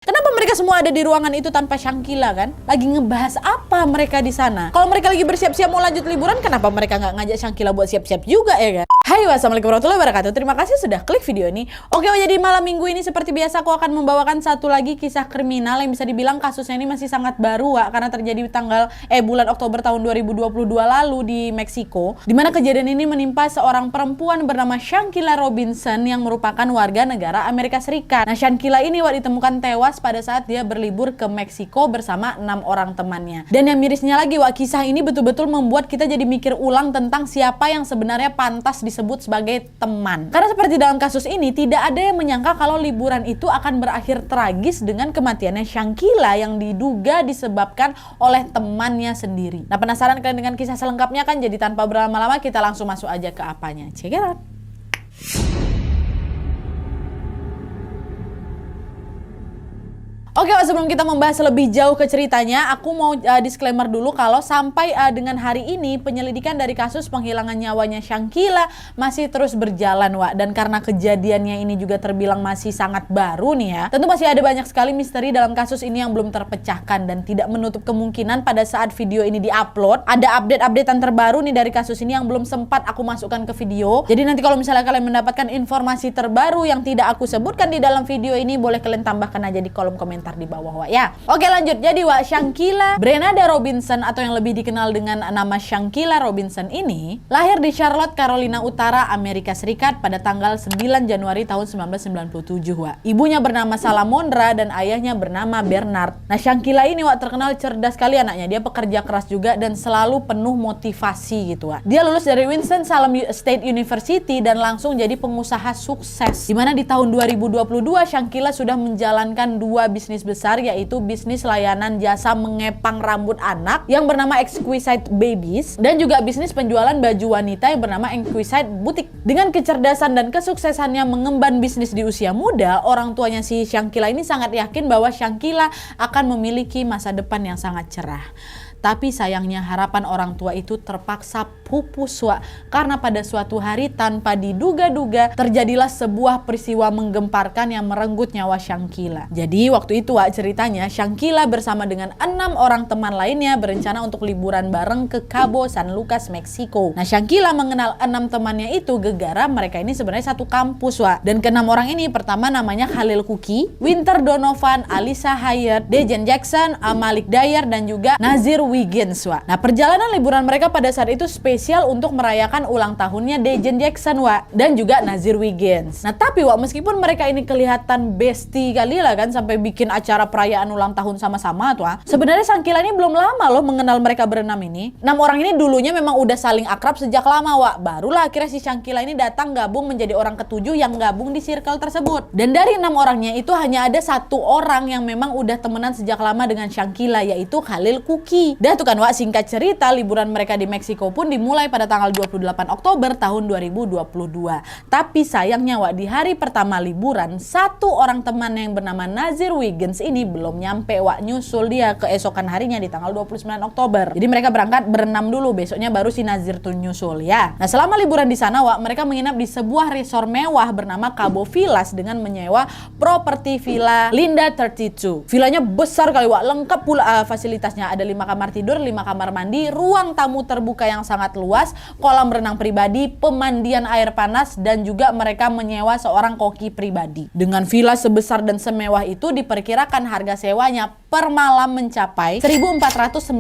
Kenapa mereka semua ada di ruangan itu tanpa Shangkila kan? Lagi ngebahas apa mereka di sana? Kalau mereka lagi bersiap-siap mau lanjut liburan, kenapa mereka nggak ngajak Shangkila buat siap-siap juga ya kan? Hai, wassalamualaikum warahmatullahi wabarakatuh. Terima kasih sudah klik video ini. Oke, jadi malam minggu ini seperti biasa aku akan membawakan satu lagi kisah kriminal yang bisa dibilang kasusnya ini masih sangat baru, Wak, karena terjadi bulan Oktober tahun 2022 lalu di Meksiko, di mana kejadian ini menimpa seorang perempuan bernama Shangkila Robinson yang merupakan warga negara Amerika Serikat. Nah, Shangkila ini ditemukan tewas pada saat dia berlibur ke Meksiko bersama 6 orang temannya. Dan yang mirisnya lagi, kisah ini betul-betul membuat kita jadi mikir ulang tentang siapa yang sebenarnya pantas disebut sebagai teman. Karena seperti dalam kasus ini, tidak ada yang menyangka kalau liburan itu akan berakhir tragis dengan kematiannya Shangkila yang diduga disebabkan oleh temannya sendiri. Nah, penasaran kalian dengan kisah selengkapnya kan? Jadi tanpa berlama-lama kita langsung masuk aja ke apanya. Check it out. Oke, sebelum kita membahas lebih jauh ke ceritanya, aku mau disclaimer dulu kalau sampai dengan hari ini penyelidikan dari kasus penghilangan nyawanya Shangkila masih terus berjalan, Wak. Dan karena kejadiannya ini juga terbilang masih sangat baru nih ya, tentu masih ada banyak sekali misteri dalam kasus ini yang belum terpecahkan dan tidak menutup kemungkinan pada saat video ini diupload ada update-updatean terbaru nih dari kasus ini yang belum sempat aku masukkan ke video. Jadi nanti kalau misalnya kalian mendapatkan informasi terbaru yang tidak aku sebutkan di dalam video ini, boleh kalian tambahkan aja di kolom komentar di bawah, Wak, ya. Oke, lanjut. Jadi, Wak, Shangkila Brenada Robinson atau yang lebih dikenal dengan nama Shangkila Robinson ini lahir di Charlotte, Carolina Utara, Amerika Serikat pada tanggal 9 Januari tahun 1997, Wak. Ibunya bernama Salamondra dan ayahnya bernama Bernard. Nah, Shangkila ini, Wak, terkenal cerdas sekali anaknya. Dia pekerja keras juga dan selalu penuh motivasi gitu, Wak. Dia lulus dari Winston-Salem State University dan langsung jadi pengusaha sukses. Dimana di tahun 2022 Shangkila sudah menjalankan 2 bisnis besar, yaitu bisnis layanan jasa mengepang rambut anak yang bernama Exquisite Babies dan juga bisnis penjualan baju wanita yang bernama Exquisite Boutique. Dengan kecerdasan dan kesuksesannya mengemban bisnis di usia muda, orang tuanya si Shangkila ini sangat yakin bahwa Shangkila akan memiliki masa depan yang sangat cerah. Tapi sayangnya harapan orang tua itu terpaksa pupus, Wak, karena pada suatu hari tanpa diduga-duga terjadilah sebuah peristiwa menggemparkan yang merenggut nyawa Shangkila. Jadi waktu itu, Wak, ceritanya Shangkila bersama dengan 6 orang teman lainnya berencana untuk liburan bareng ke Cabo San Lucas, Meksiko. Nah, Shangkila mengenal 6 temannya itu gegara mereka ini sebenarnya satu kampus, Wak. Dan ke-6 orang ini pertama namanya Khalil Kuki, Winter Donovan, Alisa Hyatt, Dejan Jackson, Malik Dayar dan juga Nazir Wiggins, Wak. Nah, perjalanan liburan mereka pada saat itu spesial untuk merayakan ulang tahunnya Dejan Jackson, Wak, dan juga Nazir Wiggins. Nah, tapi, Wak, meskipun mereka ini kelihatan bestie kali lah kan sampai bikin acara perayaan ulang tahun sama-sama tuh, Wak, sebenarnya Shangkila ini belum lama loh mengenal mereka berenam ini. 6 orang ini dulunya memang udah saling akrab sejak lama, Wak. Barulah akhirnya si Shangkila ini datang gabung menjadi orang ke-7 yang gabung di circle tersebut. Dan dari 6 orangnya itu hanya ada 1 orang yang memang udah temenan sejak lama dengan Shangkila, yaitu Khalil Kuki. Dah tuh kan, Wak, singkat cerita liburan mereka di Meksiko pun dimulai pada tanggal 28 Oktober tahun 2022. Tapi sayangnya, Wak, di hari pertama liburan 1 orang teman yang bernama Nazir Wiggins ini belum nyampe, Wak, nyusul dia keesokan harinya di tanggal 29 Oktober. Jadi mereka berangkat berenam dulu, besoknya baru si Nazir tuh nyusul ya. Nah, selama liburan di sana, Wak, mereka menginap di sebuah resort mewah bernama Cabo Villas dengan menyewa properti villa Linda 32. Villanya besar kali, Wak, lengkap pula fasilitasnya. Ada 5 kamar tidur, 5 kamar mandi, ruang tamu terbuka yang sangat luas, kolam renang pribadi, pemandian air panas, dan juga mereka menyewa seorang koki pribadi. Dengan villa sebesar dan semewah itu diperkirakan harga sewanya per malam mencapai $1.495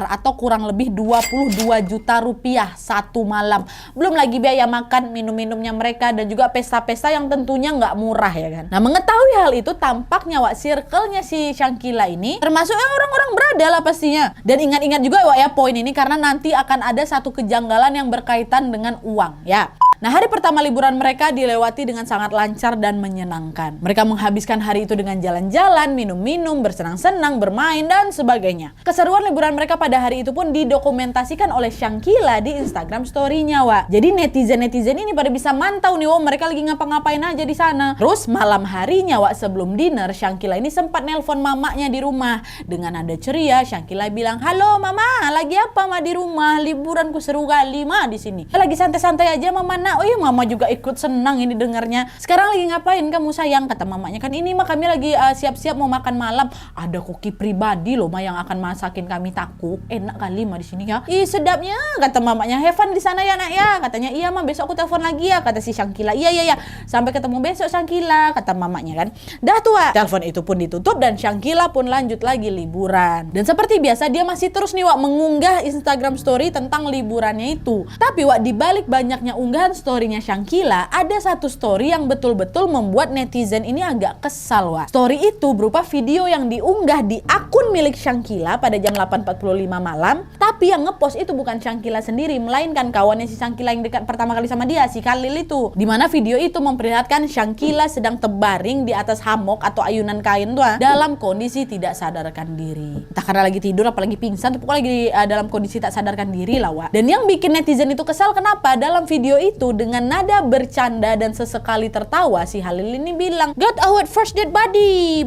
atau kurang lebih 22 juta rupiah satu malam. Belum lagi biaya makan, minum-minumnya mereka dan juga pesta-pesta yang tentunya nggak murah ya kan. Nah, mengetahui hal itu tampaknya, Wak, circle-nya si Shangkila ini termasuk yang orang-orang berada lah pastinya. Dan ingat-ingat juga, Wak, ya poin ini karena nanti akan ada satu kejanggalan yang berkaitan dengan uang ya. Nah, hari pertama liburan mereka dilewati dengan sangat lancar dan menyenangkan. Mereka menghabiskan hari itu dengan jalan-jalan, minum-minum, bersenang-senang, bermain, dan sebagainya. Keseruan liburan mereka pada hari itu pun didokumentasikan oleh Shangkila di Instagram story-nya, Wak. Jadi netizen-netizen ini pada bisa mantau nih, Wak, mereka lagi ngapa-ngapain aja di sana. Terus malam harinya, Wak, sebelum dinner, Shangkila ini sempat nelpon mamanya di rumah. Dengan nada ceria, Shangkila bilang, "Halo, Mama, lagi apa, Ma, di rumah? Liburanku seru kali, Ma, di sini. Lagi santai-santai aja, Mama. gimana? Oh iya, mama juga ikut senang ini dengarnya. Sekarang lagi ngapain kamu sayang? Kata mamanya kan, ini mah kami lagi siap-siap mau makan malam. Ada koki pribadi loh ma yang akan masakin kami takut. Enak kali ma di sini ya. Ih sedapnya, kata mamanya. Have fun di sana ya nak ya. Katanya iya ma, besok aku telepon lagi ya, kata si Syangkila. Iya. Sampai ketemu besok Syangkila, kata mamanya kan. Dah tua. Telepon itu pun ditutup dan Syangkila pun lanjut lagi liburan. Dan seperti biasa dia masih terus nih Wak mengunggah Instagram story tentang liburannya itu. Tapi Wak, di balik banyaknya unggahan storynya Syangkila, ada satu story yang betul-betul membuat netizen ini agak kesal Wak. Story itu berupa video yang diunggah di akun milik Syangkila pada jam 8.45 malam. Tapi yang ngepost itu bukan Syangkila sendiri, melainkan kawannya si Syangkila yang dekat pertama kali sama dia, si Khalil itu. Dimana video itu memperlihatkan Syangkila sedang terbaring di atas hammock atau ayunan kain tuh dalam kondisi tidak sadarkan diri. Entah karena lagi tidur apalagi pingsan, tapi pokoknya lagi dalam kondisi tak sadarkan diri lah Wak. Dan yang bikin netizen itu kesal kenapa? Dalam video itu dengan nada bercanda dan sesekali tertawa, si Khalil ini bilang, "Got our first dead body,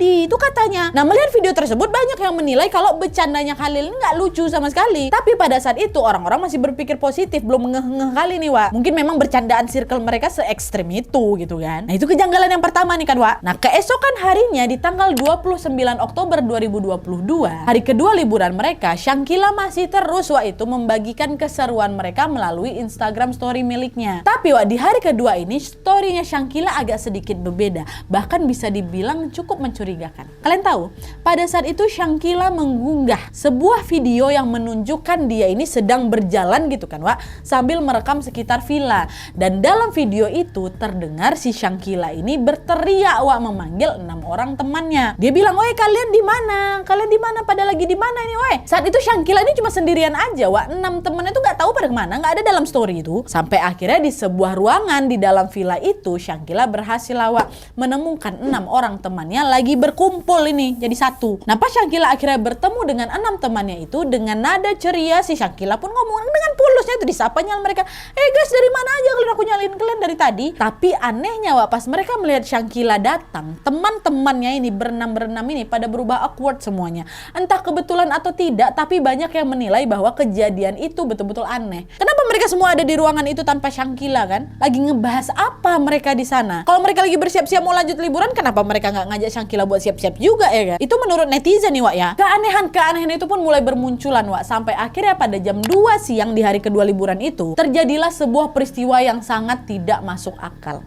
itu katanya. Nah melihat video tersebut banyak yang menilai kalau bercandanya Khalil ini nggak lucu sama sekali. Tapi pada saat itu orang-orang masih berpikir positif, belum ngeh-ngeh kali nih Wak. Mungkin memang bercandaan circle mereka se-ekstrim itu gitu kan. Nah itu kejanggalan yang pertama nih kan Wak. Nah keesokan harinya di tanggal 29 Oktober 2022, hari kedua liburan mereka, Syangkila masih terus Wak itu membagikan keseruan mereka melalui Instagram story miliknya. Tapi Wak, di hari kedua ini storynya Syangkila agak sedikit berbeda, bahkan bisa dibilang cukup mencurigakan. Kalian tahu, pada saat itu Syangkila mengunggah sebuah video yang menunjukkan dia ini sedang berjalan gitu kan Wak, sambil merekam sekitar villa. Dan dalam video itu terdengar si Syangkila ini berteriak Wak memanggil 6 orang temannya. Dia bilang, "Woi kalian di mana? Kalian di mana? Pada lagi di mana ini woi?" Saat itu Syangkila ini cuma sendirian aja Wak. 6 temannya itu nggak tahu pada kemana, nggak ada dalam story itu. Sampai akhirnya di sebuah ruangan di dalam villa itu Syangkila berhasil Wak menemukan 6 orang temannya lagi berkumpul ini jadi satu. Nah pas Syangkila akhirnya bertemu dengan 6 temannya itu, dengan nada ceria si Syangkila pun ngomong dengan pulusnya itu disapanya mereka, guys dari mana aja kalian, aku nyalain kalian dari tadi." Tapi anehnya Wak, pas mereka melihat Syangkila datang, teman-temannya ini berenam ini pada berubah awkward semuanya. Entah kebetulan atau tidak, tapi banyak yang menilai bahwa kejadian itu betul-betul aneh. Kenapa mereka semua ada di ruangan itu tanpa Syangkila kan? Lagi ngebahas apa mereka di sana? Kalau mereka lagi bersiap-siap mau lanjut liburan, kenapa mereka nggak ngajak Syangkila buat siap-siap juga ya kan? Itu menurut netizen nih Wak ya. Keanehan itu pun mulai bermunculan Wak, sampai akhirnya pada jam 2 siang di hari kedua liburan itu terjadilah sebuah peristiwa yang sangat tidak masuk akal.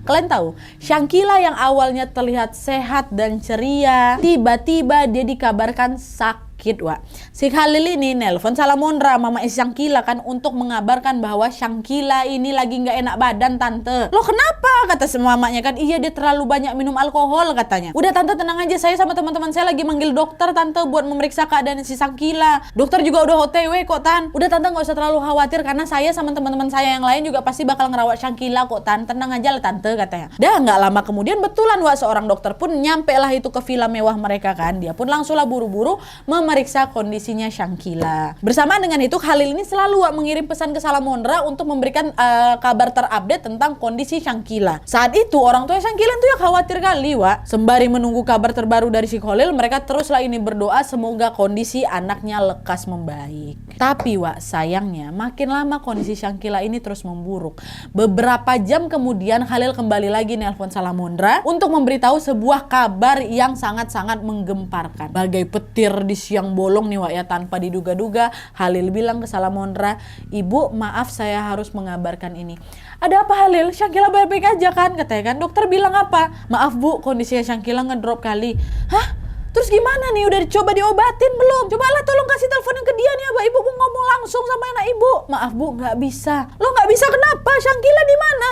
Kalian tahu, Syangkila yang awalnya terlihat sehat dan ceria, tiba-tiba dia dikabarkan sakit Wak. Si Khalil ini nelpon Salamondra, mama Syangkila kan, untuk mengabarkan bahwa Syangkila ini lagi nggak enak badan tante. "Loh kenapa?" kata mamanya kan. "Iya dia terlalu banyak minum alkohol," katanya. "Udah tante tenang aja, saya sama teman-teman saya lagi manggil dokter tante buat memeriksa keadaan si Syangkila. Dokter juga udah OTW kok tan. Udah tante nggak usah terlalu khawatir karena saya sama teman-teman saya yang lain juga pasti bakal ngerawat Syangkila kok tan. Tenang aja lah tante," katanya. Dah nggak lama kemudian betulan Wak, seorang dokter pun nyampe lah itu ke villa mewah mereka kan. Dia pun langsunglah buru-buru memeriksa kondisinya Syangkila. Bersamaan dengan itu Khalil ini selalu Wak mengirim pesan ke Salamondra untuk memberikan kabar terupdate tentang kondisi Syangkila. Saat itu orang tua Syangkila itu ya khawatir kali Wak. Sembari menunggu kabar terbaru dari si Khalil, mereka teruslah ini berdoa semoga kondisi anaknya lekas membaik. Tapi Wak, sayangnya makin lama kondisi Syangkila ini terus memburuk. Beberapa jam kemudian Khalil kembali lagi nelpon Salamondra untuk memberitahu sebuah kabar yang sangat-sangat menggemparkan. Bagai petir di siang bolong nih Wak ya, tanpa diduga-duga Khalil bilang ke Salamondra, "Ibu maaf saya harus mengabarkan ini." "Ada apa Khalil? Syangkila baik-baik aja kan?" katanya kan. "Dokter bilang apa?" "Maaf Bu, kondisinya Syangkila ngedrop kali." "Hah? Terus gimana nih? Udah coba diobatin belum? Cobalah tolong kasih teleponin ke dia nih ya, Ibu ngomong langsung sama anak Ibu." "Maaf Bu, nggak bisa." "Lo nggak bisa kenapa? Syangkila di mana?"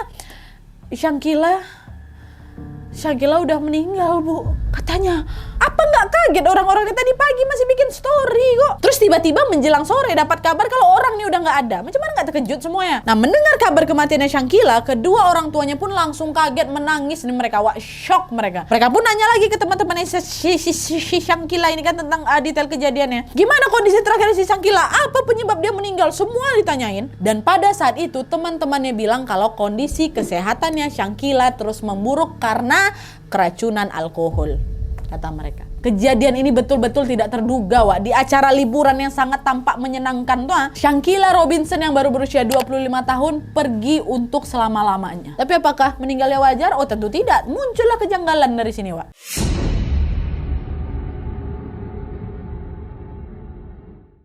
Syangkila udah meninggal Bu," katanya. Apa nggak kaget orang-orangnya tadi pagi masih bikin story kok. Terus tiba-tiba menjelang sore dapat kabar kalau orang nih udah nggak ada. Macam mana nggak terkejut semuanya? Nah mendengar kabar kematiannya Syangkila, kedua orang tuanya pun langsung kaget menangis nih mereka. Wah shock mereka. Mereka pun nanya lagi ke teman-temannya si Syangkila ini kan tentang detail kejadiannya. Gimana kondisi terakhir si Syangkila? Apa penyebab dia meninggal? Semua ditanyain. Dan pada saat itu teman-temannya bilang kalau kondisi kesehatannya Syangkila terus memburuk karena keracunan alkohol, kata mereka. Kejadian ini betul-betul tidak terduga, Wak. Di acara liburan yang sangat tampak menyenangkan tuh, Shankyla Robinson yang baru berusia 25 tahun pergi untuk selama-lamanya. Tapi apakah meninggalnya wajar? Oh, tentu tidak. Muncullah kejanggalan dari sini, Wak.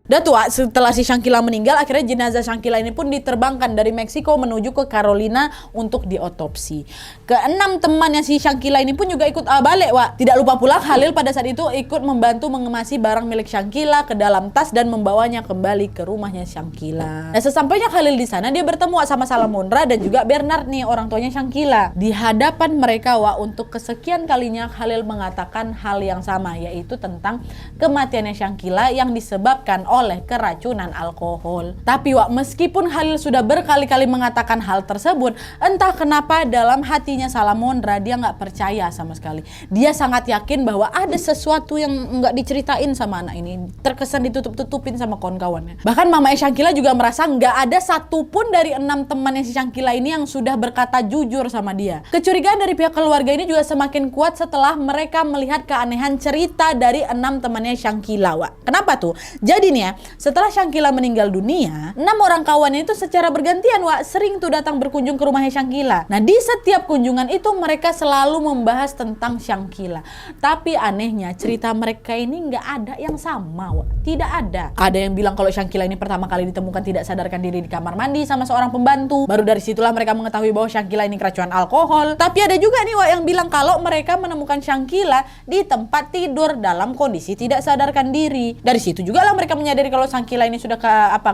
Dan tuh, setelah si Shankyla meninggal, akhirnya jenazah Shankyla ini pun diterbangkan dari Meksiko menuju ke Carolina untuk diotopsi. Keenam temannya si Shankyla ini pun juga ikut balik, Wak. Tidak lupa pula Khalil pada saat itu ikut membantu mengemasi barang milik Shankyla ke dalam tas dan membawanya kembali ke rumahnya Shankyla. Nah, sesampainya Khalil di sana, dia bertemu sama Salamondra dan juga Bernard nih, orang tuanya Shankyla. Di hadapan mereka, Wak, untuk kesekian kalinya Khalil mengatakan hal yang sama, yaitu tentang kematiannya Shankyla yang disebabkan oleh keracunan alkohol. Tapi, Wak, meskipun Khalil sudah berkali-kali mengatakan hal tersebut, entah kenapa dalam hatinya Salamondra dia nggak percaya sama sekali. Dia sangat yakin bahwa ada sesuatu yang nggak diceritain sama anak ini, terkesan ditutup-tutupin sama kawan-kawannya. Bahkan mamanya Shankyla juga merasa nggak ada satupun dari 6 temannya si Shankyla ini yang sudah berkata jujur sama dia. Kecurigaan dari pihak keluarga ini juga semakin kuat setelah mereka melihat keanehan cerita dari 6 temannya Shankyla, Wak. Kenapa tuh? Jadi nih ya, setelah Shankyla meninggal dunia, 6 orang kawannya itu secara bergantian, Wak, sering tuh datang berkunjung ke rumahnya Shankyla. Nah, di setiap kunjungan itu mereka selalu membahas tentang Shankyla. Tapi anehnya cerita mereka ini nggak ada yang sama, Wak. Tidak ada. Ada yang bilang kalau Shankyla ini pertama kali ditemukan tidak sadarkan diri di kamar mandi sama seorang pembantu. Baru dari situlah mereka mengetahui bahwa Shankyla ini keracunan alkohol. Tapi ada juga nih, Wak, yang bilang kalau mereka menemukan Shankyla di tempat tidur dalam kondisi tidak sadarkan diri. Dari situ juga lah mereka menyadari kalau Shankyla ini sudah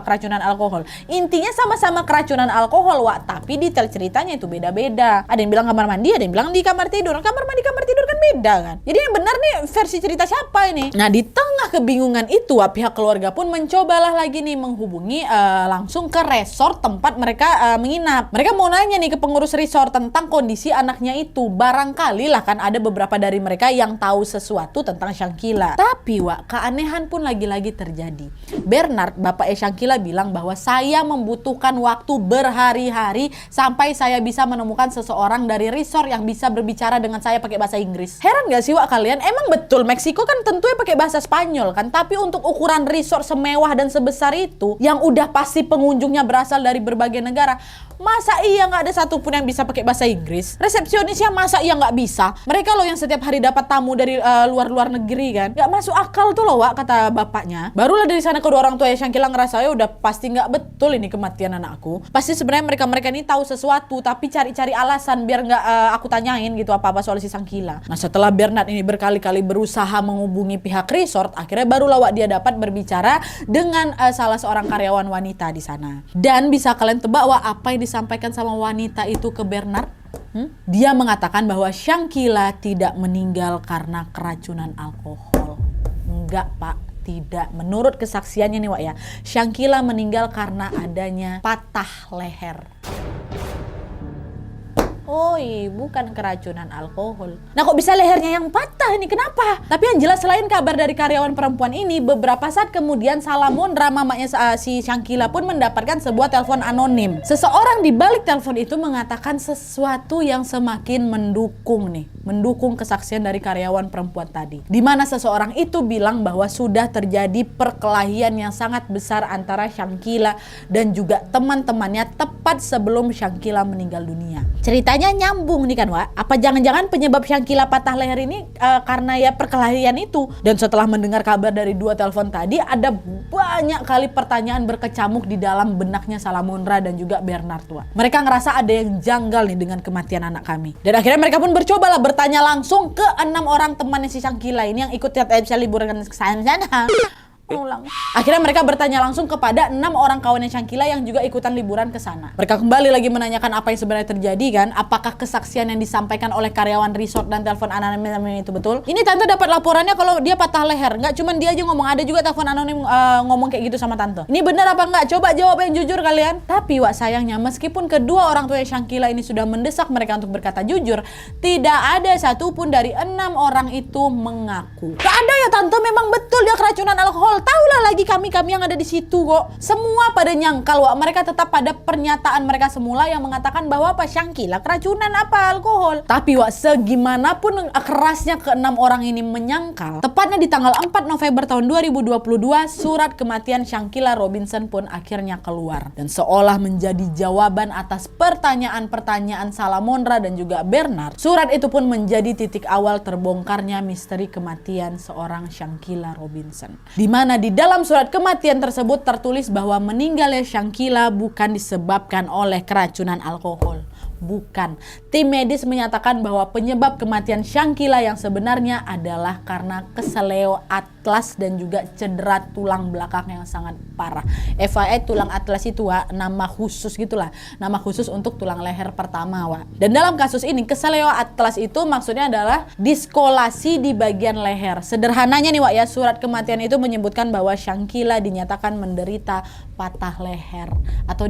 keracunan alkohol. Intinya sama-sama keracunan alkohol, Wak, tapi detail ceritanya itu beda-beda. Ada yang bilang kamar mandi, ada yang bilang di kamar tidur. Kamar mandi, kamar tidur kan beda kan. Jadi yang benar nih versi cerita siapa ini? Nah, di tengah kebingungan itu, Wak, pihak keluarga pun mencobalah lagi nih menghubungi langsung ke resort tempat mereka menginap. Mereka mau nanya nih ke pengurus resort tentang kondisi anaknya itu. Barangkali lah kan ada beberapa dari mereka yang tahu sesuatu tentang Shankyla. Tapi, Wak, keanehan pun lagi-lagi terjadi. Bernard, bapak Shankyla, bilang bahwa saya membutuhkan waktu berhari-hari sampai saya bisa menemukan seseorang dari resort yang bisa berbicara dengan saya pakai bahasa Inggris. Heran gak sih, Wak, kalian? Emang betul Meksiko kan tentunya pakai bahasa Spanyol kan, tapi untuk ukuran resort semewah dan sebesar itu, yang udah pasti pengunjungnya berasal dari berbagai negara, masa iya nggak ada satupun yang bisa pakai bahasa Inggris? Resepsionisnya masa iya nggak bisa? Mereka loh yang setiap hari dapat tamu dari luar-luar negeri kan? Nggak masuk akal tuh loh, Wak, kata bapaknya. Barulah dari sana kedua orang tua Shankyla ngerasa ya udah pasti nggak betul ini kematian anakku. Pasti sebenarnya mereka ini tahu sesuatu tapi cari-cari alasan biar nggak aku tanyain gitu apa-apa soal si Shankyla. Nah, setelah Bernard ini berkali-kali berusaha menghubungi pihak resort, akhirnya barulah, Wak, dia dapat berbicara dengan salah seorang karyawan wanita di sana. Dan bisa kalian tebak, Wak, apa yang disampaikan sama wanita itu ke Bernard? Dia mengatakan bahwa Shankyla tidak meninggal karena keracunan alkohol. Enggak, Pak, tidak. Menurut kesaksiannya nih, Wak, ya, Shankyla meninggal karena adanya patah leher. Oh, bukan keracunan alkohol. Nah, kok bisa lehernya yang patah ini? Kenapa? Tapi yang jelas selain kabar dari karyawan perempuan ini, beberapa saat kemudian Salamondra, mamanya si Shankyla, pun mendapatkan sebuah telepon anonim. Seseorang di balik telepon itu mengatakan sesuatu yang semakin mendukung kesaksian dari karyawan perempuan tadi. Di mana seseorang itu bilang bahwa sudah terjadi perkelahian yang sangat besar antara Shankyla dan juga teman-temannya tepat sebelum Shankyla meninggal dunia. Ceritanya nyambung nih kan, Wak. Apa jangan-jangan penyebab Shankyla patah leher ini karena ya perkelahian itu? Dan setelah mendengar kabar dari 2 telepon tadi, ada banyak kali pertanyaan berkecamuk di dalam benaknya Salamondra dan juga Bernard, Wak. Mereka ngerasa ada yang janggal nih dengan kematian anak kami. Dan akhirnya mereka pun bercobalah bertanya langsung ke 6 orang temannya si Shankyla ini yang ikut tiap bisa liburan ke sana. Akhirnya mereka bertanya langsung kepada 6 orang kawannya Shankyla yang juga ikutan liburan ke sana. Mereka kembali lagi menanyakan apa yang sebenarnya terjadi kan? Apakah kesaksian yang disampaikan oleh karyawan resort dan telepon anonim itu betul? Ini tante dapat laporannya kalau dia patah leher. Nggak cuma dia aja ngomong, ada juga telepon anonim ngomong kayak gitu sama tante. Ini benar apa enggak? Coba jawab yang jujur kalian. Tapi, Wak, sayangnya meskipun kedua orang tua Shankyla ini sudah mendesak mereka untuk berkata jujur, tidak ada satupun dari 6 orang itu mengaku. Gak ada ya tante, memang betul dia keracunan alkohol. tahulah lagi kami yang ada di situ kok. Semua pada nyangkal Wak. Mereka tetap pada pernyataan mereka semula yang mengatakan bahwa apa Syangkila keracunan apa alkohol. Tapi Wak, segimanapun kerasnya keenam orang ini menyangkal, tepatnya di tanggal 4 November tahun 2022 surat kematian Syangkila Robinson pun akhirnya keluar dan seolah menjadi jawaban atas pertanyaan-pertanyaan Salamondra dan juga Bernard. Surat itu pun menjadi titik awal terbongkarnya misteri kematian seorang Syangkila Robinson. Di mana di dalam surat kematian tersebut tertulis bahwa meninggalnya Syangkila bukan disebabkan oleh keracunan alkohol. Bukan. Tim medis menyatakan bahwa penyebab kematian Syangkila yang sebenarnya adalah karena keseleo atlas dan juga cedera tulang belakang yang sangat parah. FYI tulang atlas itu Wak, nama khusus gitulah. Nama khusus untuk tulang leher pertama Wak. Dan dalam kasus ini keseleo atlas itu maksudnya adalah diskolasi di bagian leher. Sederhananya nih Wak ya, surat kematian itu menyebutkan bahwa Syangkila dinyatakan menderita patah leher atau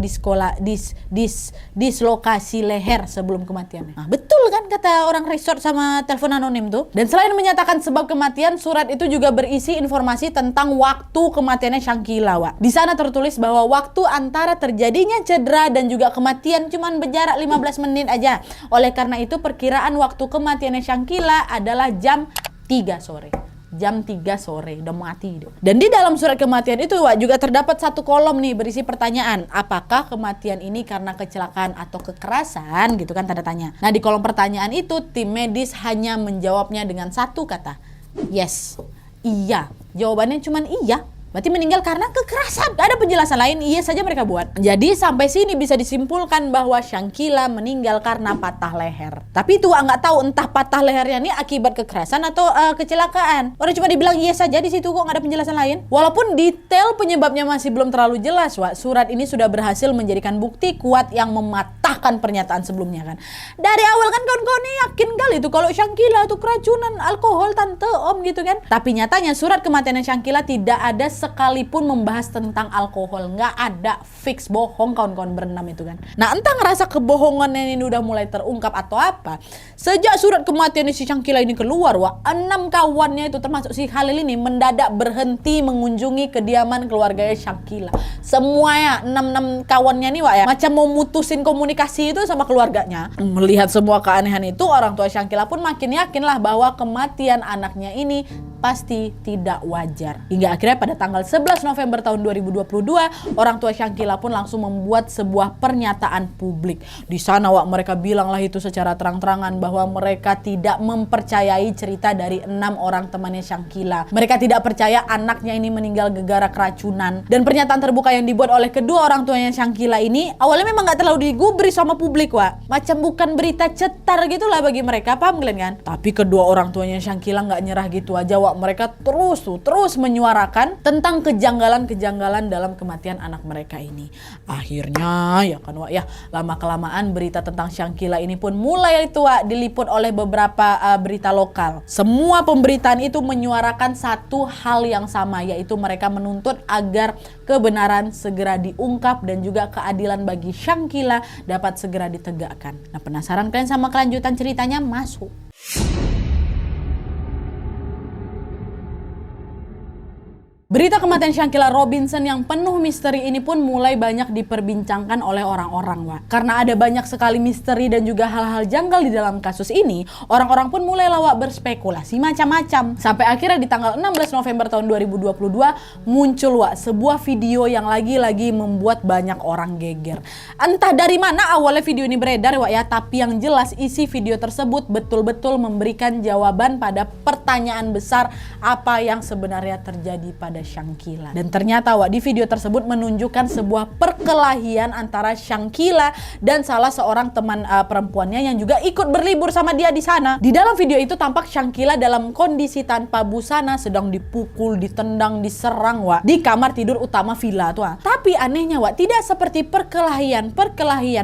dislokasi leher sebelum kematiannya. Nah, betul kan kata orang resort sama telepon anonim tuh. Dan selain menyatakan sebab kematian, surat itu juga berisi informasi tentang waktu kematiannya Syangkila Wak. Di sana tertulis bahwa waktu antara terjadinya cedera dan juga kematian cuman berjarak 15 menit aja. Oleh karena itu perkiraan waktu kematiannya Syangkila adalah jam 3 sore. Jam 3 sore, udah mati dia. Dan di dalam surat kematian itu Wak, juga terdapat satu kolom nih berisi pertanyaan. Apakah kematian ini karena kecelakaan atau kekerasan? Gitu kan tanda tanya. Nah di kolom pertanyaan itu tim medis hanya menjawabnya dengan satu kata. Yes. Iya. Jawabannya cuma iya. Berarti meninggal karena kekerasan. Gak ada penjelasan lain, iya saja mereka buat. Jadi sampai sini bisa disimpulkan bahwa Syangkila meninggal karena patah leher. Tapi itu nggak tahu entah patah lehernya ini akibat kekerasan atau kecelakaan. Orang cuma dibilang iya saja di situ kok, nggak ada penjelasan lain. Walaupun detail penyebabnya masih belum terlalu jelas Wak, surat ini sudah berhasil menjadikan bukti kuat yang mematahkan pernyataan sebelumnya kan. Dari awal kan kawan-kawannya yakin kali itu kalau Syangkila itu keracunan alkohol tante om gitu kan. Tapi nyatanya surat kematian Syangkila tidak ada sekalipun membahas tentang alkohol. Nggak ada, fix bohong kawan-kawan berenam itu kan. Nah entah ngerasa kebohongan ini udah mulai terungkap atau apa, sejak surat kematian si Syangkila ini keluar Wak, 6 kawannya itu termasuk si Khalil ini mendadak berhenti mengunjungi kediaman keluarganya Syangkila. Semuanya 6 kawannya nih Wak ya, macam mau mutusin komunikasi itu sama keluarganya. Melihat semua keanehan itu, orang tua Syangkila pun makin yakin lah bahwa kematian anaknya ini pasti tidak wajar. Hingga akhirnya pada tanggal 11 November tahun 2022, orang tua Syangkila pun langsung membuat sebuah pernyataan publik. Di sana Wak, mereka bilang lah itu secara terang-terangan bahwa mereka tidak mempercayai cerita dari 6 orang temannya Syangkila. Mereka tidak percaya anaknya ini meninggal gara-gara keracunan. Dan pernyataan terbuka yang dibuat oleh kedua orang tuanya Syangkila ini awalnya memang gak terlalu digubris sama publik Wak. Macam bukan berita cetar gitulah bagi mereka, paham kalian kan? Tapi kedua orang tuanya Syangkila gak nyerah gitu aja Wak. Mereka terus menyuarakan tentang kejanggalan-kejanggalan dalam kematian anak mereka ini. Akhirnya ya kan Wak ya, lama-kelamaan berita tentang Syangkila ini pun mulai itu Wak diliput oleh beberapa berita lokal. Semua pemberitaan itu menyuarakan satu hal yang sama, yaitu mereka menuntut agar kebenaran segera diungkap dan juga keadilan bagi Syangkila dapat segera ditegakkan. Nah penasaran kalian sama kelanjutan ceritanya? Masuk. Berita kematian Syangkila Robinson yang penuh misteri ini pun mulai banyak diperbincangkan oleh orang-orang Wak. Karena ada banyak sekali misteri dan juga hal-hal janggal di dalam kasus ini, orang-orang pun mulai Wak berspekulasi macam-macam. Sampai akhirnya di tanggal 16 November tahun 2022 muncul Wak sebuah video yang lagi-lagi membuat banyak orang geger. Entah dari mana awalnya video ini beredar Wak ya, tapi yang jelas isi video tersebut betul-betul memberikan jawaban pada pertanyaan besar apa yang sebenarnya terjadi pada Syangkila. Dan ternyata Wak, di video tersebut menunjukkan sebuah perkelahian antara Syangkila dan salah seorang teman perempuannya yang juga ikut berlibur sama dia di sana. Di dalam video itu tampak Syangkila dalam kondisi tanpa busana sedang dipukul, ditendang, diserang Wak di kamar tidur utama villa tuh. Tapi anehnya Wak, tidak seperti perkelahian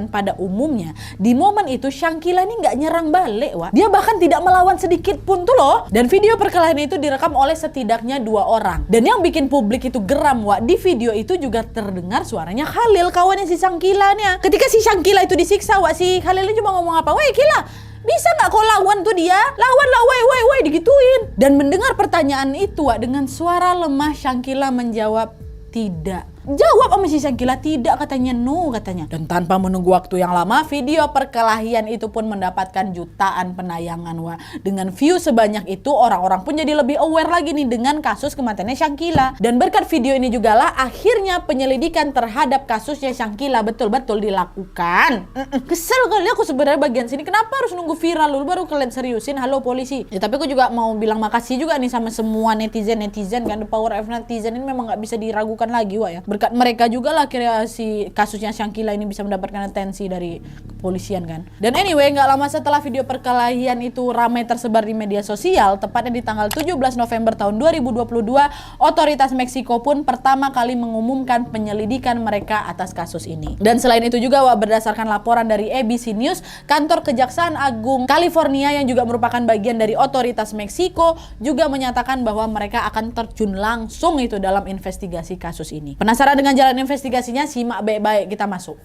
pada umumnya. Di momen itu Syangkila ini nggak nyerang balik Wak. Dia bahkan tidak melawan sedikit pun tuh loh. Dan video perkelahian itu direkam oleh setidaknya 2 orang. Dan yang bikin publik itu geram Wak, di video itu juga terdengar suaranya Khalil, kawannya si Syangkila nih. Ketika si Syangkila itu disiksa Wak, si Khalil cuma ngomong apa? Woi Kila, bisa nggak kau lawan tuh dia? Lawan lah, woi digituin. Dan mendengar pertanyaan itu, Wak, dengan suara lemah Syangkila menjawab, tidak. Jawab sama si Syangkila, tidak katanya, no katanya. Dan tanpa menunggu waktu yang lama, video perkelahian itu pun mendapatkan jutaan penayangan, Wak. Dengan view sebanyak itu, orang-orang pun jadi lebih aware lagi nih dengan kasus kematiannya Syangkila. Dan berkat video ini juga lah akhirnya penyelidikan terhadap kasusnya Syangkila betul-betul dilakukan. Kesel kali aku sebenarnya bagian sini, kenapa harus nunggu viral dulu baru kalian seriusin, halo polisi. Ya tapi aku juga mau bilang makasih juga nih sama semua netizen kan, the power of netizen ini memang nggak bisa diragukan lagi, Wak, ya. Berkat mereka juga lah kira si kasusnya Syangkila ini bisa mendapatkan atensi dari kepolisian kan. Dan anyway, nggak lama setelah video perkelahian itu ramai tersebar di media sosial, tepatnya di tanggal 17 November tahun 2022, otoritas Meksiko pun pertama kali mengumumkan penyelidikan mereka atas kasus ini. Dan selain itu juga, Wak, berdasarkan laporan dari ABC News, kantor Kejaksaan Agung California yang juga merupakan bagian dari otoritas Meksiko juga menyatakan bahwa mereka akan terjun langsung itu dalam investigasi kasus ini. Penasaran dengan jalan investigasinya? Simak baik-baik, kita masuk.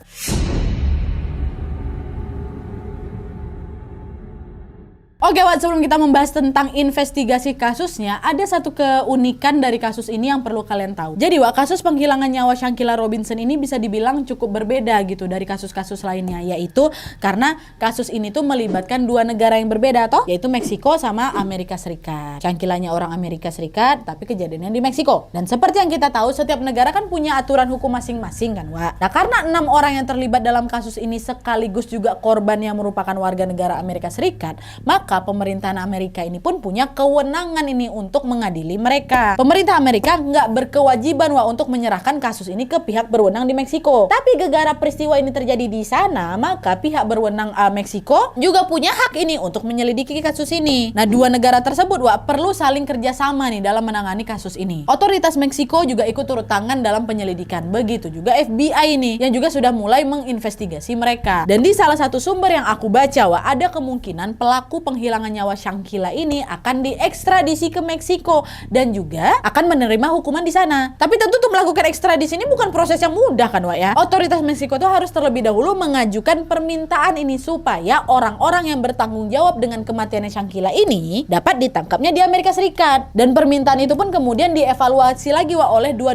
Oke, Wak, sebelum kita membahas tentang investigasi kasusnya, ada satu keunikan dari kasus ini yang perlu kalian tahu. Jadi, Wak, kasus penghilangan nyawa Syangkila Robinson ini bisa dibilang cukup berbeda gitu dari kasus-kasus lainnya, yaitu karena kasus ini tuh melibatkan dua negara yang berbeda toh, yaitu Meksiko sama Amerika Serikat. Syangkilanya orang Amerika Serikat, tapi kejadiannya di Meksiko. Dan seperti yang kita tahu, setiap negara kan punya aturan hukum masing-masing kan, Wak. Nah, karena 6 orang yang terlibat dalam kasus ini sekaligus juga korban yang merupakan warga negara Amerika Serikat, maka pemerintahan Amerika ini pun punya kewenangan ini untuk mengadili mereka. Pemerintah Amerika nggak berkewajiban, Wak, untuk menyerahkan kasus ini ke pihak berwenang di Meksiko. Tapi gara-gara peristiwa ini terjadi di sana, maka pihak berwenang Meksiko juga punya hak ini untuk menyelidiki kasus ini. Nah, dua negara tersebut, Wak, perlu saling kerjasama nih dalam menangani kasus ini. Otoritas Meksiko juga ikut turut tangan dalam penyelidikan. Begitu juga FBI ini yang juga sudah mulai menginvestigasi mereka. Dan di salah satu sumber yang aku baca, Wak, ada kemungkinan pelaku penghilangan nyawa Syangkila ini akan diekstradisi ke Meksiko dan juga akan menerima hukuman di sana. Tapi tentu untuk melakukan ekstradisi ini bukan proses yang mudah kan, Wak, ya. Otoritas Meksiko tuh harus terlebih dahulu mengajukan permintaan ini supaya orang-orang yang bertanggung jawab dengan kematiannya Syangkila ini dapat ditangkapnya di Amerika Serikat. Dan permintaan itu pun kemudian dievaluasi lagi, Wak, oleh dua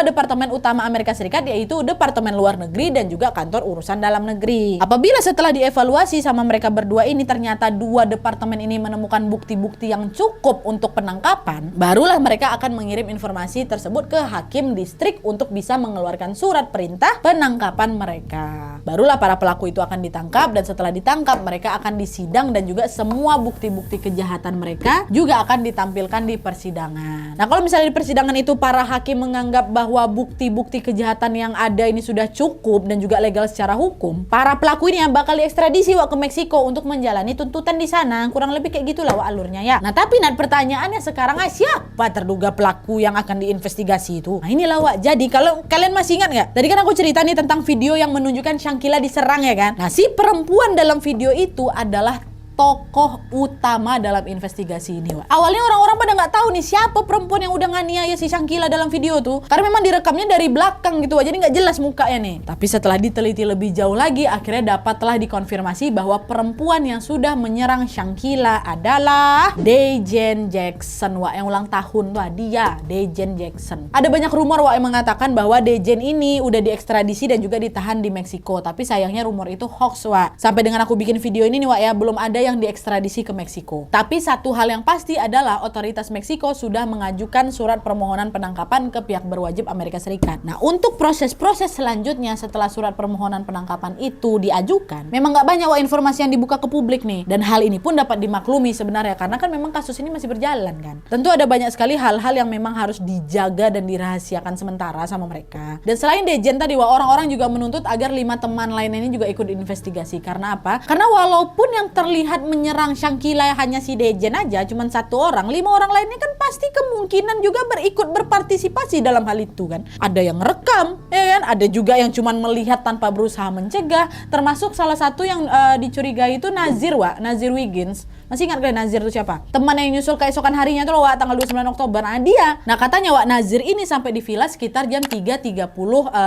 departemen utama Amerika Serikat, yaitu Departemen Luar Negeri dan juga Kantor Urusan Dalam Negeri. Apabila setelah dievaluasi sama mereka berdua ini ternyata dua departemen ini menemukan bukti-bukti yang cukup untuk penangkapan, barulah mereka akan mengirim informasi tersebut ke hakim distrik untuk bisa mengeluarkan surat perintah penangkapan mereka. Barulah para pelaku itu akan ditangkap, dan setelah ditangkap mereka akan disidang dan juga semua bukti-bukti kejahatan mereka juga akan ditampilkan di persidangan. Nah, kalau misalnya di persidangan itu para hakim menganggap bahwa bukti-bukti kejahatan yang ada ini sudah cukup dan juga legal secara hukum, para pelaku ini yang bakal diekstradisi, Wak, ke Meksiko untuk menjalani tuntutan di sana. Kurang lebih kayak gitulah, Wak, alurnya ya. Nah, tapi Nat, pertanyaannya sekarang, siapa terduga pelaku yang akan diinvestigasi itu? Nah, inilah, Wak. Jadi kalau kalian masih ingat nggak? Tadi kan aku cerita nih tentang video yang menunjukkan Syangkila diserang ya kan? Nah, si perempuan dalam video itu adalah tokoh utama dalam investigasi ini, Wak. Awalnya orang-orang pada nggak tahu nih siapa perempuan yang udah nganiaya si Syangkila dalam video tuh, karena memang direkamnya dari belakang gitu, jadi nggak jelas mukanya nih. Tapi setelah diteliti lebih jauh lagi, akhirnya dapatlah dikonfirmasi bahwa perempuan yang sudah menyerang Syangkila adalah Dejen Jackson, Wak, yang ulang tahun tuh dia, Dejen Jackson. Ada banyak rumor, Wak, yang mengatakan bahwa Dejen ini udah diekstradisi dan juga ditahan di Meksiko, tapi sayangnya rumor itu hoax, Wak. Sampai dengan aku bikin video ini nih, Wak, ya, belum ada yang diekstradisi ke Meksiko. Tapi satu hal yang pasti adalah otoritas Meksiko sudah mengajukan surat permohonan penangkapan ke pihak berwajib Amerika Serikat. Nah, untuk proses-proses selanjutnya setelah surat permohonan penangkapan itu diajukan, memang nggak banyak, Wak, informasi yang dibuka ke publik nih. Dan hal ini pun dapat dimaklumi sebenarnya, karena kan memang kasus ini masih berjalan kan. Tentu ada banyak sekali hal-hal yang memang harus dijaga dan dirahasiakan sementara sama mereka. Dan selain Dejen tadi, Wak, orang-orang juga menuntut agar 5 teman lainnya ini juga ikut diinvestigasi. Karena apa? Karena walaupun yang terlihat menyerang Syangkila hanya si Dejen aja, cuman 1 orang, 5 orang lainnya kan pasti kemungkinan juga berpartisipasi dalam hal itu kan. Ada yang rekam, ya kan? Ada juga yang cuman melihat tanpa berusaha mencegah, termasuk salah satu yang dicurigai itu Nazir, Wak, Nazir Wiggins. Masih ingat kalian Nazir itu siapa? Teman yang nyusul keesokan harinya tuh loh Wak, tanggal 29 Oktober. Nah dia. Nah katanya Wak, Nazir ini sampai di villa sekitar jam 3.30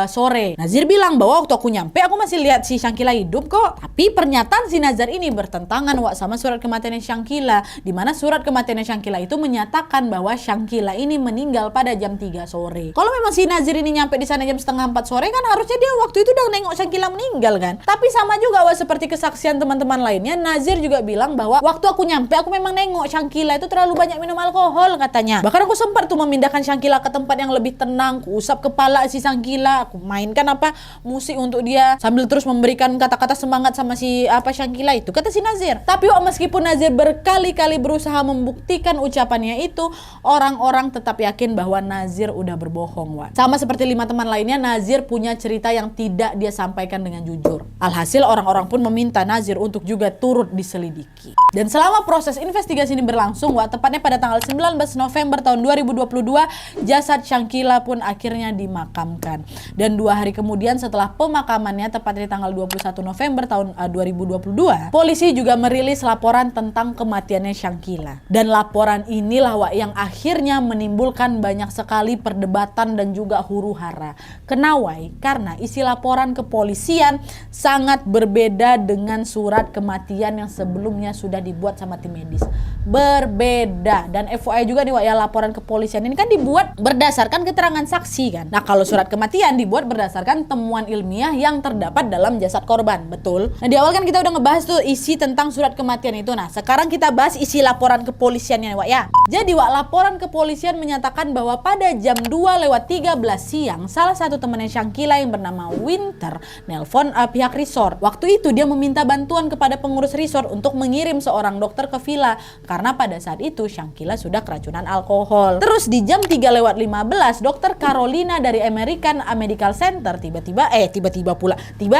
sore. Nazir bilang bahwa waktu aku nyampe aku masih lihat si Syangkila hidup kok. Tapi pernyataan si Nazir ini bertentangan Wak sama surat kematian Syangkila, di mana surat kematian Syangkila itu menyatakan bahwa Syangkila ini meninggal pada jam 3 sore. Kalau memang si Nazir ini nyampe di sana jam setengah 4 sore kan harusnya dia waktu itu udah nengok Syangkila meninggal kan. Tapi sama juga Wak, seperti kesaksian teman-teman lainnya, Nazir juga bilang bahwa waktu aku nyampe aku memang nengok Syangkila itu terlalu banyak minum alkohol katanya. Bahkan aku sempat tuh memindahkan Syangkila ke tempat yang lebih tenang, ku usap kepala si Syangkila, aku mainkan musik untuk dia sambil terus memberikan kata-kata semangat sama si Syangkila itu, kata si Nazir. Tapi Wak, meskipun Nazir berkali-kali berusaha membuktikan ucapannya itu, orang-orang tetap yakin bahwa Nazir udah berbohong Wak. Sama seperti 5 teman lainnya, Nazir punya cerita yang tidak dia sampaikan dengan jujur. Alhasil orang-orang pun meminta Nazir untuk juga turut diselidiki. Dan selama proses investigasi ini berlangsung Wak, tepatnya pada tanggal 19 November tahun 2022, jasad Syangkila pun akhirnya dimakamkan. Dan 2 hari kemudian setelah pemakamannya, tepatnya di tanggal 21 November tahun 2022, polisi juga merilis laporan tentang kematiannya Syangkila. Dan laporan inilah Wak yang akhirnya menimbulkan banyak sekali perdebatan dan juga huru-hara. Kenawai? Karena isi laporan kepolisian sangat berbeda dengan surat kematian yang sebelumnya sudah dibuat sama tim medis. Berbeda. Dan FYI juga nih Wak, ya laporan kepolisian ini kan dibuat berdasarkan keterangan saksi kan. Nah kalau surat kematian dibuat berdasarkan temuan ilmiah yang terdapat dalam jasad korban. Betul. Nah di awal kan kita udah ngebahas tuh isi tentang surat kematian itu. Nah sekarang kita bahas isi laporan kepolisiannya Wak ya. Jadi Wak, laporan kepolisian menyatakan bahwa pada jam 2:13 siang, salah satu temannya Syangkila yang bernama Winter nelpon pihak resort. Waktu itu dia meminta bantuan kepada pengurus resort untuk mengirim seorang dokter ke villa karena pada saat itu Syangkila sudah keracunan alkohol. Terus di jam 3:15 dokter Carolina dari American Medical Center tiba-tiba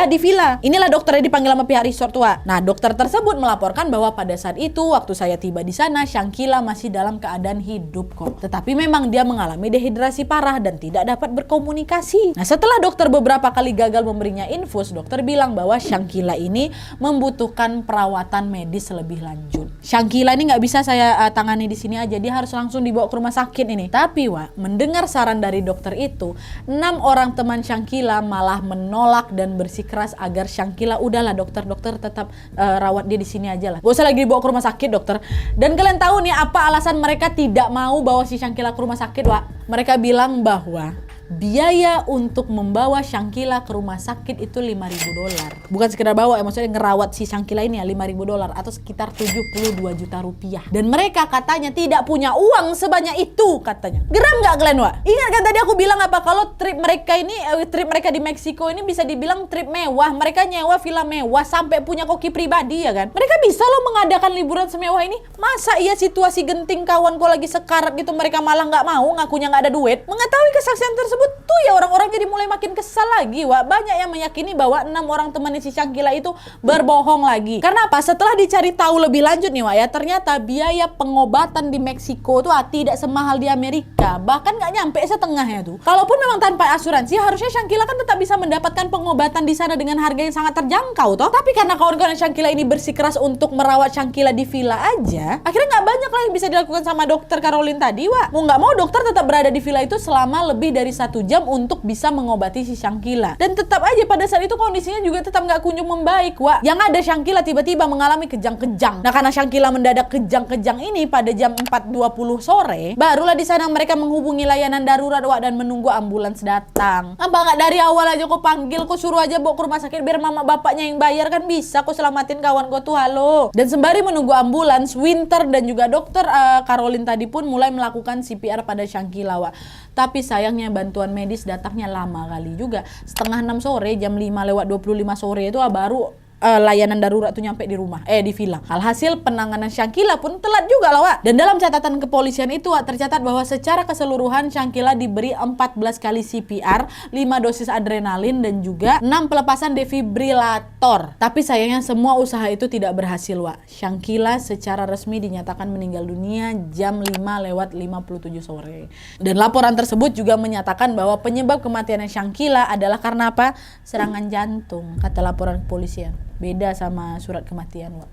di villa. Inilah dokternya dipanggil sama pihak resort Wak. Nah dokter tersebut melaporkan bahwa pada saat itu waktu saya tiba di sana Syangkila masih dalam keadaan hidup kok. Tetapi memang dia mengalami dehidrasi parah dan tidak dapat berkomunikasi. Nah setelah dokter beberapa kali gagal memberinya infus, dokter bilang bahwa Syangkila ini membutuhkan perawatan medis lebih lanjut. Syangkila ini nggak bisa saya tangani di sini aja, dia harus langsung dibawa ke rumah sakit ini. Tapi Wak, mendengar saran dari dokter itu, 6 orang teman Syangkila malah menolak dan bersikeras agar Syangkila udahlah dokter tetap rawat dia di sini aja lah. Gak usah lagi dibawa ke rumah sakit dokter. Dan kalian tahu nih apa alasan mereka tidak mau bawa si Syangkila ke rumah sakit Wak? Mereka bilang bahwa biaya untuk membawa Syangkila ke rumah sakit itu $5.000. Bukan sekedar bawa ya, maksudnya ngerawat si Syangkila ini ya $5.000 atau sekitar 72 juta rupiah. Dan mereka katanya tidak punya uang sebanyak itu katanya. Geram gak kalian Wak? Ingat kan tadi aku bilang apa? Kalau trip mereka di Meksiko ini bisa dibilang trip mewah. Mereka nyewa villa mewah sampai punya koki pribadi ya kan. Mereka bisa loh mengadakan liburan semewah ini. Masa iya situasi genting kawanku lagi sekarat gitu mereka malah gak mau, ngakunya gak ada duit. Mengetahui kesaksian tersebut tuh ya orang-orang jadi mulai makin kesal lagi Wak. Banyak yang meyakini bahwa 6 orang temannya si Syangkila itu berbohong lagi. Karena apa? Setelah dicari tahu lebih lanjut nih Wak ya, ternyata biaya pengobatan di Meksiko tuh tidak semahal di Amerika. Bahkan gak nyampe setengahnya tuh. Kalaupun memang tanpa asuransi, harusnya Syangkila kan tetap bisa mendapatkan pengobatan di sana dengan harga yang sangat terjangkau toh. Tapi karena kawan-kawan Syangkila ini bersikeras untuk merawat Syangkila di villa aja, akhirnya gak banyak lah yang bisa dilakukan sama dokter Caroline tadi Wak. Mau gak mau dokter tetap berada di villa itu selama lebih dari 1 jam untuk bisa mengobati si Syangkila. Dan tetap aja pada saat itu kondisinya juga tetap gak kunjung membaik Wak. Yang ada Syangkila tiba-tiba mengalami kejang-kejang. Nah karena Syangkila mendadak kejang-kejang ini pada jam 4.20 sore, barulah di sana mereka menghubungi layanan darurat Wak dan menunggu ambulans datang. Apa gak dari awal aja kau panggil, kau suruh aja bawa ke rumah sakit biar mama bapaknya yang bayar kan bisa kau selamatin kawan kau tuh halo. Dan sembari menunggu ambulans, Winter dan juga dokter Caroline tadi pun mulai melakukan CPR pada Syangkila Wak. Tapi sayangnya bantuan medis datangnya lama kali juga. Setengah 6 sore, jam 5:25 sore itu baru layanan darurat tuh nyampe di rumah, di villa. Alhasil penanganan Syangkila pun telat juga lah Wak. Dan dalam catatan kepolisian itu Wak, tercatat bahwa secara keseluruhan Syangkila diberi 14 kali CPR, 5 dosis adrenalin dan juga 6 pelepasan defibrilator. Tapi sayangnya semua usaha itu tidak berhasil Wak. Syangkila secara resmi dinyatakan meninggal dunia jam 5:57 sore. Dan laporan tersebut juga menyatakan bahwa penyebab kematian Syangkila adalah karena apa? Serangan jantung, kata laporan kepolisian. Beda sama surat kematian Wak.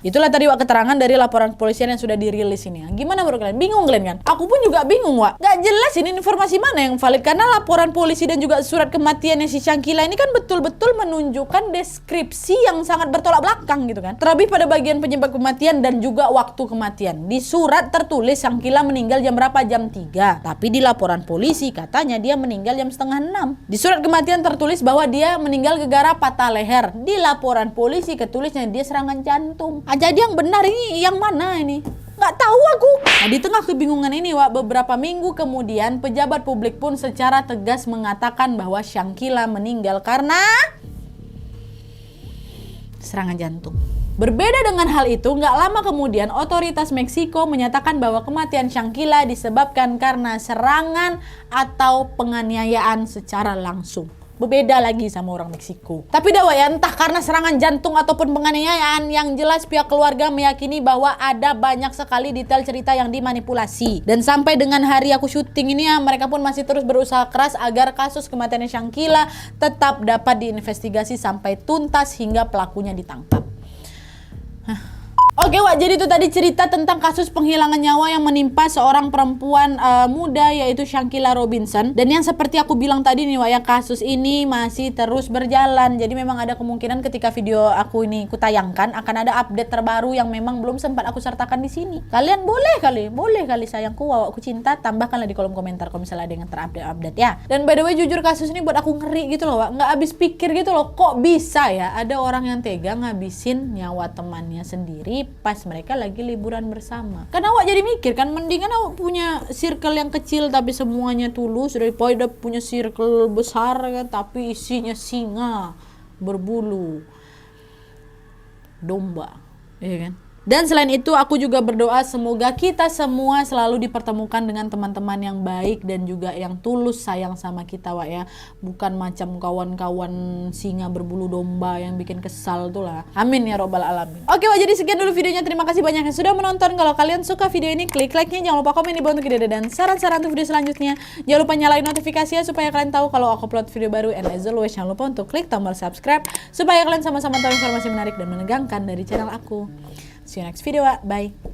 Itulah tadi Wak keterangan dari laporan kepolisian yang sudah dirilis ini. Gimana menurut kalian? Bingung kalian kan? Aku pun juga bingung Wak. Gak jelas ini informasi mana yang valid karena laporan polisi dan juga surat kematiannya si Syangkila ini kan betul-betul menunjukkan deskripsi yang sangat bertolak belakang gitu kan. Terlebih pada bagian penyebab kematian dan juga waktu kematian. Di surat tertulis Syangkila meninggal jam berapa? Jam 3. Tapi di laporan polisi katanya dia meninggal jam setengah 6. Di surat kematian tertulis bahwa dia meninggal gara-gara patah leher. Di laporan polisi ketulisnya dia serangan jantung. Jadi yang benar ini yang mana ini? Nggak tahu aku. Nah, di tengah kebingungan ini Wak, beberapa minggu kemudian pejabat publik pun secara tegas mengatakan bahwa Syangkila meninggal karena serangan jantung. Berbeda dengan hal itu, nggak lama kemudian otoritas Meksiko menyatakan bahwa kematian Syangkila disebabkan karena serangan atau penganiayaan secara langsung. Berbeda lagi sama orang Meksiko. Tapi dah ya, entah karena serangan jantung ataupun penganiayaan, yang jelas pihak keluarga meyakini bahwa ada banyak sekali detail cerita yang dimanipulasi. Dan sampai dengan hari aku syuting ini ya, mereka pun masih terus berusaha keras agar kasus kematian Syangkila tetap dapat diinvestigasi sampai tuntas hingga pelakunya ditangkap. Oke Wak, jadi itu tadi cerita tentang kasus penghilangan nyawa yang menimpa seorang perempuan muda yaitu Syangkila Robinson. Dan yang seperti aku bilang tadi nih Wak, ya kasus ini masih terus berjalan. Jadi memang ada kemungkinan ketika video aku ini kutayangkan akan ada update terbaru yang memang belum sempat aku sertakan di sini. Kalian boleh kali sayangku, aku cinta, tambahkanlah di kolom komentar kalau misalnya ada yang terupdate ya. Dan by the way jujur kasus ini buat aku ngeri gitu loh Wak, nggak habis pikir gitu loh, kok bisa ya ada orang yang tega ngabisin nyawa temannya sendiri pas mereka lagi liburan bersama. Karena awak jadi mikir kan, mendingan awak punya circle yang kecil tapi semuanya tulus daripada punya circle besar kan tapi isinya singa berbulu domba, iya kan? Dan selain itu aku juga berdoa semoga kita semua selalu dipertemukan dengan teman-teman yang baik dan juga yang tulus sayang sama kita Wak ya. Bukan macam kawan-kawan singa berbulu domba yang bikin kesal tuh lah. Amin ya robbal alamin. Oke Wak, jadi sekian dulu videonya. Terima kasih banyak yang sudah menonton. Kalau kalian suka video ini, klik like-nya. Jangan lupa komen di bawah untuk ide dan saran-saran untuk video selanjutnya. Jangan lupa nyalain notifikasinya supaya kalian tahu kalau aku upload video baru. And as always, jangan lupa untuk klik tombol subscribe supaya kalian sama-sama tahu informasi menarik dan menegangkan dari channel aku. See you next video, bye.